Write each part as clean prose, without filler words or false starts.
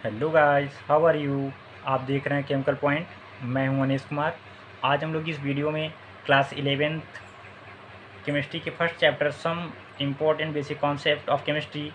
Hello guys, how are you. आप देख रहे हैं केमिकल पॉइंट। मैं हूं अनीश कुमार। आज हम लोग इस वीडियो में क्लास 11th केमिस्ट्री के first chapter some important basic concept of chemistry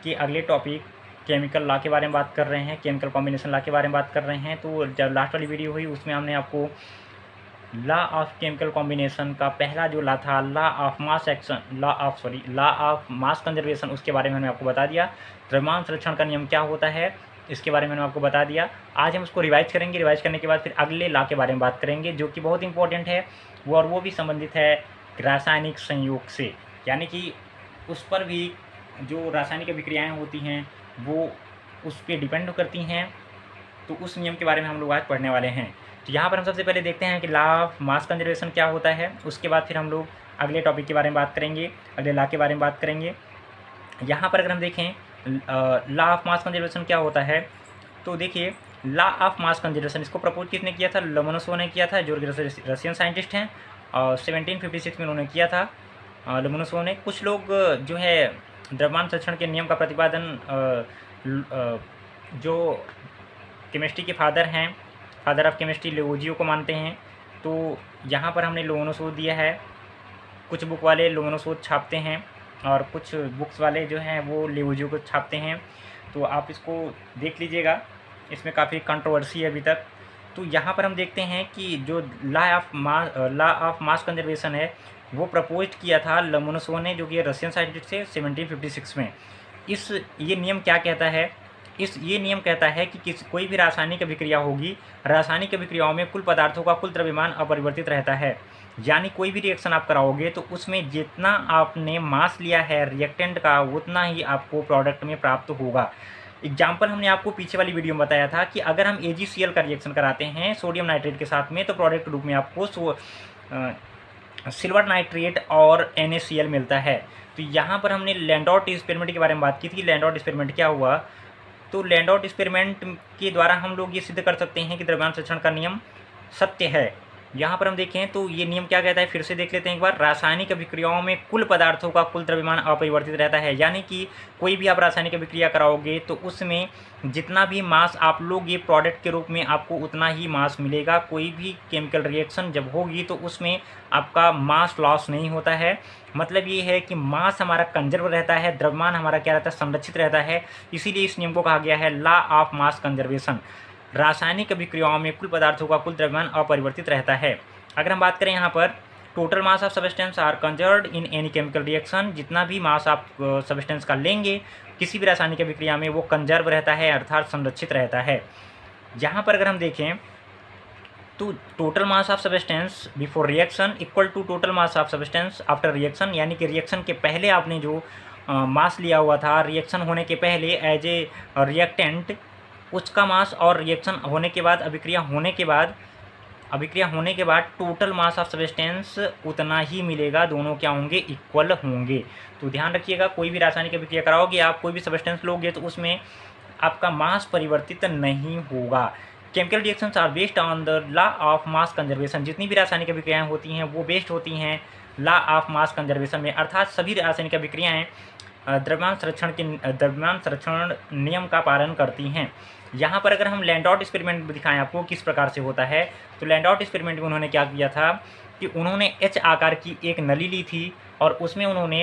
के अगले टॉपिक केमिकल लॉ के बारे में बात कर रहे हैं, केमिकल कॉम्बिनेशन लॉ के बारे में बात कर रहे हैं। तो जब लास्ट वाली वीडियो हुई उसमें हमने आपको लॉ ऑफ केमिकल कॉम्बिनेशन का पहला जो लॉ था, लॉ ऑफ मास कंजर्वेशन, उसके बारे में मैंने आपको बता दिया। द्रव्यमान संरक्षण का नियम क्या होता है इसके बारे में मैंने आपको बता दिया। आज हम उसको रिवाइज करेंगे। रिवाइज करने के बाद फिर अगले लॉ के बारे में बात करेंगे जो कि बहुत इंपॉर्टेंट है वो भी संबंधित है रासायनिक संयोग से, यानी कि उस पर भी जो रासायनिक अभिक्रियाएँ होती हैं वो उस पर डिपेंड करती हैं। तो उस नियम के बारे में हम लोग आज पढ़ने वाले हैं। तो यहाँ पर हम सबसे पहले देखते हैं कि लॉ ऑफ मास कंजर्वेशन क्या होता है। उसके बाद फिर हम लोग अगले टॉपिक के बारे में बात करेंगे, अगले लॉ के बारे में बात करेंगे। यहाँ पर अगर हम देखें लॉ ऑफ मास कंजर्वेशन क्या होता है, तो देखिए लॉ ऑफ मास कंजर्वेशन इसको प्रपोज किसने किया था? लोमोनोसोव ने किया था, जो रशियन साइंटिस्ट हैं, और 1756 में उन्होंने किया था लोमोनोसोव ने। कुछ लोग जो है द्रव्यमान संरक्षण के नियम का प्रतिपादन जो केमिस्ट्री के फादर हैं, फादर ऑफ केमिस्ट्री लिओजियो को मानते हैं। तो यहाँ पर हमने लोमोनोसोव दिया है। कुछ बुक वाले लोमोनोसोव छापते हैं और कुछ बुक्स वाले जो हैं वो लिओजियो को छापते हैं। तो आप इसको देख लीजिएगा, इसमें काफ़ी कंट्रोवर्सी है अभी तक। तो यहाँ पर हम देखते हैं कि जो लॉ ऑफ मास कंजर्वेशन है वो प्रपोज किया था लोमोनोसोव ने, जो कि रशियन साइंटिस्ट थे 1756 में। ये नियम क्या कहता है? ये नियम कहता है कि कोई भी रासायनिक अभिक्रिया होगी, रासायनिक अभिक्रियाओं में कुल पदार्थों का कुल द्रव्यमान अपरिवर्तित रहता है। यानी कोई भी रिएक्शन आप कराओगे तो उसमें जितना आपने मास लिया है रिएक्टेंट का उतना ही आपको प्रोडक्ट में प्राप्त होगा। एग्जाम्पल हमने आपको पीछे वाली वीडियो में बताया था कि अगर हम AgCl का रिएक्शन कराते हैं सोडियम नाइट्रेट के साथ में, तो प्रोडक्ट के रूप में आपको सिल्वर नाइट्रेट और NaCl मिलता है। तो यहाँ पर हमने लैंडोर्ट एक्सपेरिमेंट के बारे में बात की थी। लैंडोर्ट एक्सपेरिमेंट क्या हुआ? तो लैंडोर्ट एक्सपेरिमेंट के द्वारा हम लोग ये सिद्ध कर सकते हैं कि द्रव्यमान संरक्षण का नियम सत्य है। यहाँ पर हम देखें तो ये नियम क्या कहता है, फिर से देख लेते हैं एक बार। रासायनिक अभिक्रियाओं में कुल पदार्थों का कुल द्रव्यमान अपरिवर्तित रहता है। यानी कि कोई भी आप रासायनिक अभिक्रिया कराओगे तो उसमें जितना भी मास आप लोगे प्रोडक्ट के रूप में आपको उतना ही मास मिलेगा। कोई भी केमिकल रिएक्शन जब होगी तो उसमें आपका मास लॉस नहीं होता है। मतलब ये है कि मास हमारा कंजर्व रहता है, द्रव्यमान हमारा क्या रहता है? संरक्षित रहता है। इसीलिए इस नियम को कहा गया है लॉ ऑफ मास कंजर्वेशन। रासायनिक अभिक्रियाओं में कुल पदार्थों का कुल द्रव्यमान अपरिवर्तित रहता है। अगर हम बात करें यहाँ पर total mass of substance are conserved in any chemical reaction, जितना भी मास आप सब्सटेंस का लेंगे किसी भी रासायनिक अभिक्रिया में वो कंजर्व रहता है, अर्थात संरक्षित रहता है। यहाँ पर अगर हम देखें तो total mass of substance before reaction equal to total mass of substance after reaction, यानी कि रिएक्शन के पहले आपने जो मास लिया हुआ था रिएक्शन होने के पहले एज ए रिएक्टेंट, उसका मास, और रिएक्शन होने के बाद अभिक्रिया होने के बाद टोटल मास ऑफ सब्सटेंस उतना ही मिलेगा। दोनों क्या होंगे? इक्वल होंगे। तो ध्यान रखिएगा, कोई भी रासायनिक अभिक्रिया कराओगे आप, कोई भी सब्सटेंस लोगे तो उसमें आपका मास परिवर्तित नहीं होगा। Chemical reactions are based on the law of mass conservation. जितनी भी रासायनिक अभिक्रियाएँ होती हैं वो बेस्ड होती हैं लॉ ऑफ मास कंजर्वेशन में, अर्थात सभी रासायनिक अभिक्रियाएँ द्रव्यमान संरक्षण नियम का पालन करती हैं। यहाँ पर अगर हम लैंडोर्ट एक्सपेरिमेंट दिखाएं आपको किस प्रकार से होता है, तो लैंडोर्ट एक्सपेरिमेंट में उन्होंने क्या किया था कि उन्होंने H आकार की एक नली ली थी और उसमें उन्होंने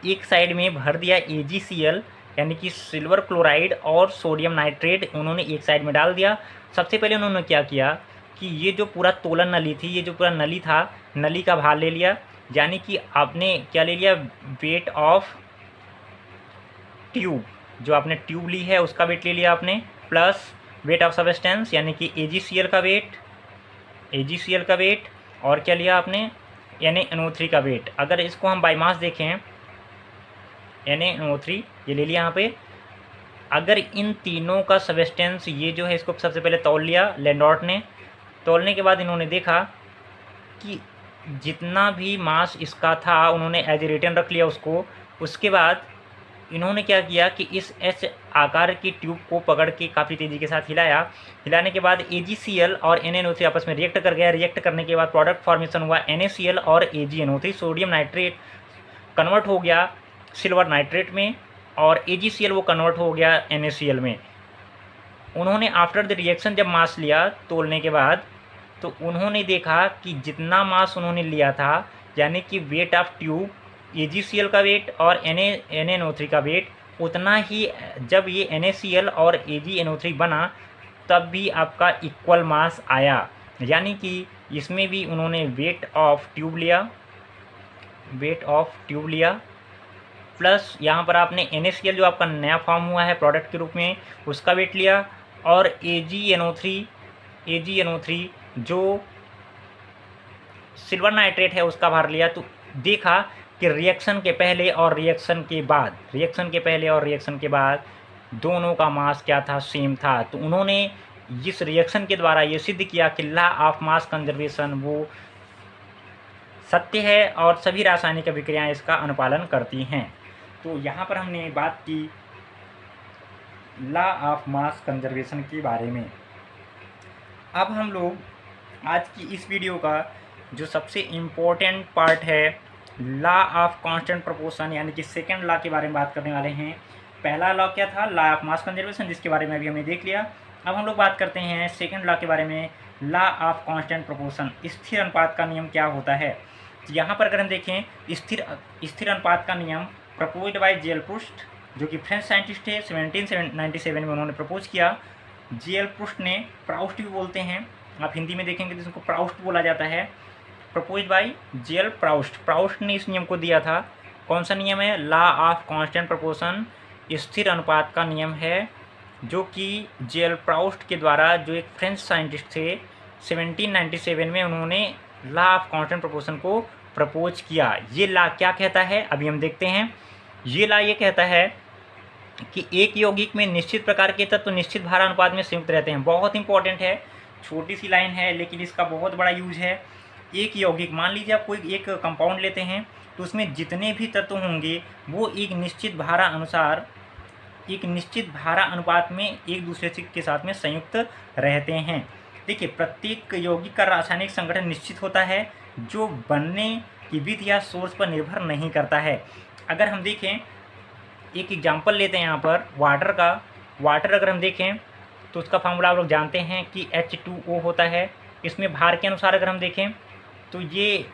एक साइड में भर दिया AgCl, यानी कि सिल्वर क्लोराइड, और सोडियम नाइट्रेट उन्होंने एक साइड में डाल दिया। सबसे पहले उन्होंने क्या किया कि ये जो पूरा तोलन नली थी, ये जो पूरा नली था, नली का भार ले लिया, यानी कि आपने क्या ले लिया? वेट ऑफ ट्यूब, जो आपने ट्यूब ली है उसका वेट ले लिया आपने, प्लस वेट ऑफ सब्सटेंस यानी कि AgCl का वेट, और क्या लिया आपने? NaNO3 का वेट। अगर इसको हम बाई मास देखें, NaNO3 ये ले लिया यहाँ पे। अगर इन तीनों का सब्सटेंस ये जो है, इसको सबसे पहले तौल लिया लैंडोर्ट ने। तौलने के बाद इन्होंने देखा कि जितना भी मास इसका था उन्होंने एज ए रिटर्न रख लिया उसको। उसके बाद इन्होंने क्या किया कि इस H आकार की ट्यूब को पकड़ के काफ़ी तेज़ी के साथ हिलाया। हिलाने के बाद AgCl और NaNO3 आपस में रिएक्ट कर गया। रिएक्ट करने के बाद प्रोडक्ट फॉर्मेशन हुआ NaCl और AgNO3, सोडियम नाइट्रेट कन्वर्ट हो गया सिल्वर नाइट्रेट में, और AgCl वो कन्वर्ट हो गया NaCl में। उन्होंने आफ्टर द रिएक्शन जब मास लिया तोलने के बाद, तो उन्होंने देखा कि जितना मास उन्होंने लिया था, यानी कि वेट ऑफ ट्यूब AgCl का वेट और NaNO3 का वेट उतना ही, जब ये NaCl और AgNO3 बना तब भी आपका इक्वल मास आया। यानी कि इसमें भी उन्होंने वेट ऑफ ट्यूब लिया प्लस यहाँ पर आपने NaCl जो आपका नया फॉर्म हुआ है प्रोडक्ट के रूप में उसका वेट लिया, और AgNO3 जो सिल्वर नाइट्रेट है उसका भार लिया। तो देखा कि रिएक्शन के पहले और रिएक्शन के बाद दोनों का मास क्या था, सेम था। तो उन्होंने इस रिएक्शन के द्वारा ये सिद्ध किया कि लॉ ऑफ मास कंजर्वेशन वो सत्य है और सभी रासायनिक अभिक्रियाएं इसका अनुपालन करती हैं। तो यहाँ पर हमने बात की लॉ ऑफ मास कंजर्वेशन के बारे में। अब हम लोग आज की इस वीडियो का जो सबसे इम्पोर्टेंट पार्ट है लॉ ऑफ कांस्टेंट प्रोपोर्शन यानी कि सेकंड लॉ के बारे में बात करने वाले हैं। पहला लॉ क्या था, लॉ ऑफ मास कंजर्वेशन, जिसके बारे में अभी हमने देख लिया। अब हम लोग बात करते हैं सेकंड लॉ के बारे में, लॉ ऑफ कांस्टेंट प्रोपोर्शन, स्थिर अनुपात का नियम क्या होता है। तो यहाँ पर अगर हम देखें स्थिर अनुपात का नियम प्रपोज्ड बाय जेल प्रुस्ट, जो कि फ्रेंच साइंटिस्ट है, 1797 में उन्होंने प्रपोज किया। जेल प्रुस्ट ने, प्राउस्ट भी बोलते हैं, आप हिंदी में देखेंगे तो इसको प्राउस्ट बोला जाता है, प्रपोज्ड बाय जेल प्राउस्ट ने इस नियम को दिया था। कौन सा नियम है, लॉ ऑफ कांस्टेंट प्रोपोर्शन, स्थिर अनुपात का नियम है, जो कि जेल प्राउस्ट के द्वारा, जो एक फ्रेंच साइंटिस्ट थे, 1797 में उन्होंने लॉ ऑफ कांस्टेंट प्रोपोर्शन को प्रपोज किया। ये लॉ क्या कहता है अभी हम देखते हैं। ये लॉ ये कहता है कि एक यौगिक में निश्चित प्रकार के तत्व निश्चित भार अनुपात में संयुक्त रहते हैं। बहुत इंपॉर्टेंट है, छोटी सी लाइन है लेकिन इसका बहुत बड़ा यूज है। एक यौगिक, मान लीजिए आप कोई एक कंपाउंड लेते हैं तो उसमें जितने भी तत्व होंगे वो एक निश्चित भारा अनुपात में एक दूसरे के साथ में संयुक्त रहते हैं। देखिए, प्रत्येक यौगिक का रासायनिक संगठन निश्चित होता है जो बनने की विधि या सोर्स पर निर्भर नहीं करता है। अगर हम देखें, एक एग्जाम्पल लेते हैं यहाँ पर वाटर का। वाटर अगर हम देखें तो उसका फार्मूला आप लोग जानते हैं कि H2O होता है। इसमें भार के अनुसार अगर हम देखें तो ये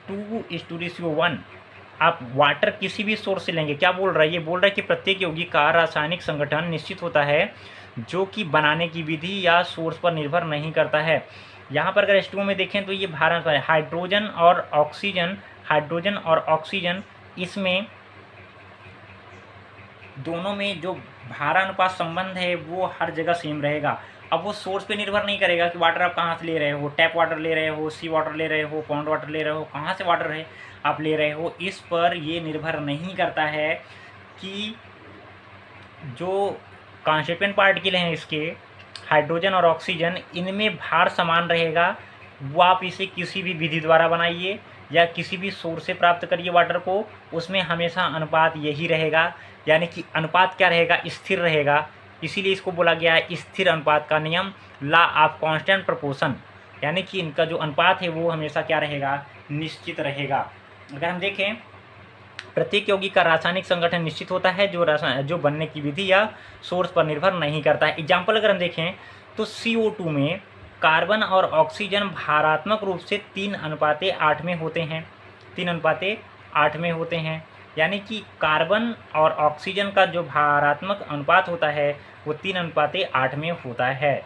2:1, आप वाटर किसी भी सोर्स से लेंगे। क्या बोल रहा है, ये बोल रहा है कि प्रत्येक यौगिक का रासायनिक संगठन निश्चित होता है जो कि बनाने की विधि या सोर्स पर निर्भर नहीं करता है। यहाँ पर अगर H2O में देखें तो ये भार अनुसार हाइड्रोजन और ऑक्सीजन, इसमें दोनों में जो भारानुपात संबंध है वो हर जगह सेम रहेगा। अब वो सोर्स पे निर्भर नहीं करेगा कि वाटर आप कहाँ से ले रहे हो, टैप वाटर ले रहे हो, सी वाटर ले रहे हो, पॉन्ड वाटर ले रहे हो, कहाँ से वाटर है आप ले रहे हो, इस पर ये निर्भर नहीं करता है कि जो कॉन्स्टिट्यूएंट पार्टिकल हैं इसके, हाइड्रोजन और ऑक्सीजन, इनमें भार समान रहेगा। वो आप इसे किसी भी विधि द्वारा बनाइए या किसी भी सोर्स से प्राप्त करिए वाटर को, उसमें हमेशा अनुपात यही रहेगा। यानी कि अनुपात क्या रहेगा, स्थिर रहेगा। इसीलिए इसको बोला गया है स्थिर अनुपात का नियम, लॉ ऑफ कांस्टेंट प्रोपोर्शन। यानी कि इनका जो अनुपात है वो हमेशा क्या रहेगा, निश्चित रहेगा। अगर हम देखें, प्रत्येक यौगिक का रासायनिक संगठन निश्चित होता है जो बनने की विधि या सोर्स पर निर्भर नहीं करता है। एग्जाम्पल अगर हम देखें तो CO2 में कार्बन और ऑक्सीजन भारात्मक रूप से 3:8 में होते हैं। 3:8 में होते हैं, यानी कि कार्बन और ऑक्सीजन का जो भारात्मक अनुपात होता है वो 3:8 में होता है।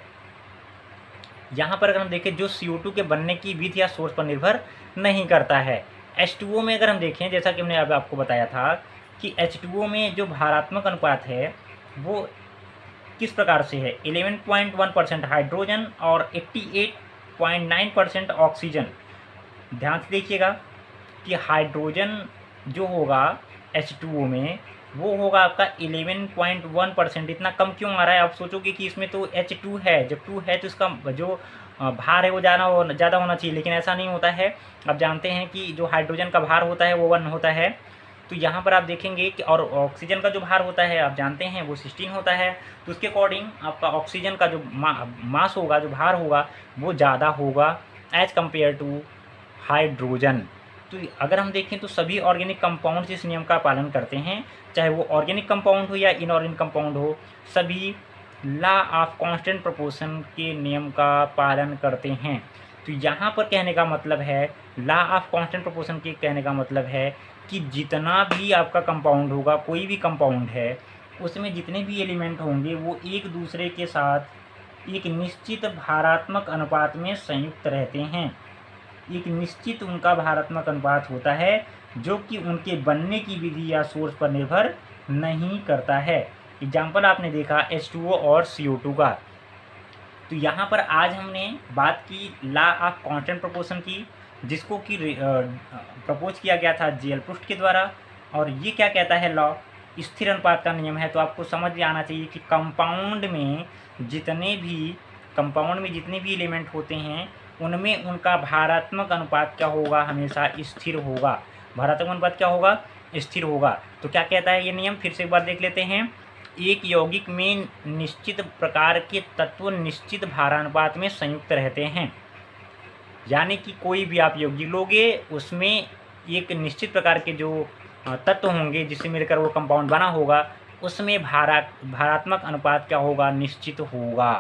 यहाँ पर अगर हम देखें, जो CO2 के बनने की विधि या सोर्स पर निर्भर नहीं करता है। H2O में अगर हम देखें, जैसा कि हमने अब आपको बताया था कि H2O में जो भारात्मक अनुपात है वो किस प्रकार से है, 11.1% हाइड्रोजन और 88.9% ऑक्सीजन। ध्यान से देखिएगा कि हाइड्रोजन जो होगा H2O में वो होगा आपका 11.1%। इतना कम क्यों आ रहा है, आप सोचोगे कि इसमें तो H2 है, जब 2 है तो इसका जो भार है वो ज़्यादा होना चाहिए, लेकिन ऐसा नहीं होता है। आप जानते हैं कि जो हाइड्रोजन का भार होता है वो 1 होता है। तो यहाँ पर आप देखेंगे कि और ऑक्सीजन का जो भार होता है आप जानते हैं वो 16 होता है। तो उसके अकॉर्डिंग आपका ऑक्सीजन का जो मास होगा, जो भार होगा वो ज़्यादा होगा एज कम्पेयर टू हाइड्रोजन। तो अगर हम देखें तो सभी ऑर्गेनिक कंपाउंड्स इस नियम का पालन करते हैं, चाहे वो ऑर्गेनिक कंपाउंड हो या इनऑर्गेनिक कंपाउंड हो, सभी लॉ ऑफ कांस्टेंट प्रोपोर्शन के नियम का पालन करते हैं। तो यहाँ पर कहने का मतलब है, लॉ ऑफ कांस्टेंट प्रोपोर्शन के कहने का मतलब है कि जितना भी आपका कंपाउंड होगा, कोई भी कंपाउंड है, उसमें जितने भी एलिमेंट होंगे वो एक दूसरे के साथ एक निश्चित भारात्मक अनुपात में संयुक्त रहते हैं। एक निश्चित उनका भारात्मक अनुपात होता है जो कि उनके बनने की विधि या सोर्स पर निर्भर नहीं करता है। एग्जाम्पल आपने देखा H2O और CO2 का। तो यहाँ पर आज हमने बात की लॉ ऑफ कांस्टेंट प्रोपोर्शन की, जिसको कि प्रपोज किया गया था जेएल प्रुस्ट के द्वारा। और ये क्या कहता है लॉ? स्थिर अनुपात का नियम है। तो आपको समझ में आना चाहिए कि कंपाउंड में जितने भी एलिमेंट होते हैं उनमें उनका भारात्मक अनुपात क्या होगा? हमेशा स्थिर होगा। भारात्मक अनुपात क्या होगा? स्थिर होगा। तो क्या कहता है ये नियम? फिर से एक बार देख लेते हैं। एक यौगिक में निश्चित प्रकार के तत्व निश्चित भारानुपात में संयुक्त रहते हैं। यानी कि कोई भी आप यौगिक लोगे, उसमें एक निश्चित प्रकार के जो तत्व होंगे जिससे मिलकर वो कंपाउंड बना होगा, उसमें भारात्मक अनुपात क्या होगा? निश्चित होगा।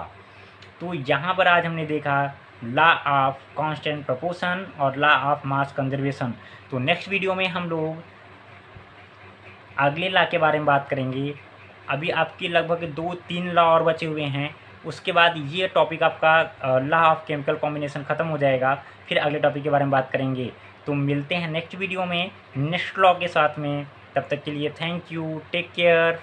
तो यहाँ पर आज हमने देखा लॉ ऑफ कांस्टेंट प्रोपोर्शन और लॉ ऑफ मास कंजर्वेशन। तो नेक्स्ट वीडियो में हम लोग अगले लॉ के बारे में बात करेंगे। अभी आपके लगभग 2-3 लॉ और बचे हुए हैं, उसके बाद ये टॉपिक आपका लॉ ऑफ केमिकल कॉम्बिनेशन ख़त्म हो जाएगा। फिर अगले टॉपिक के बारे में बात करेंगे। तो मिलते हैं नेक्स्ट वीडियो में नेक्स्ट लॉ के साथ में। तब तक के लिए थैंक यू, टेक केयर।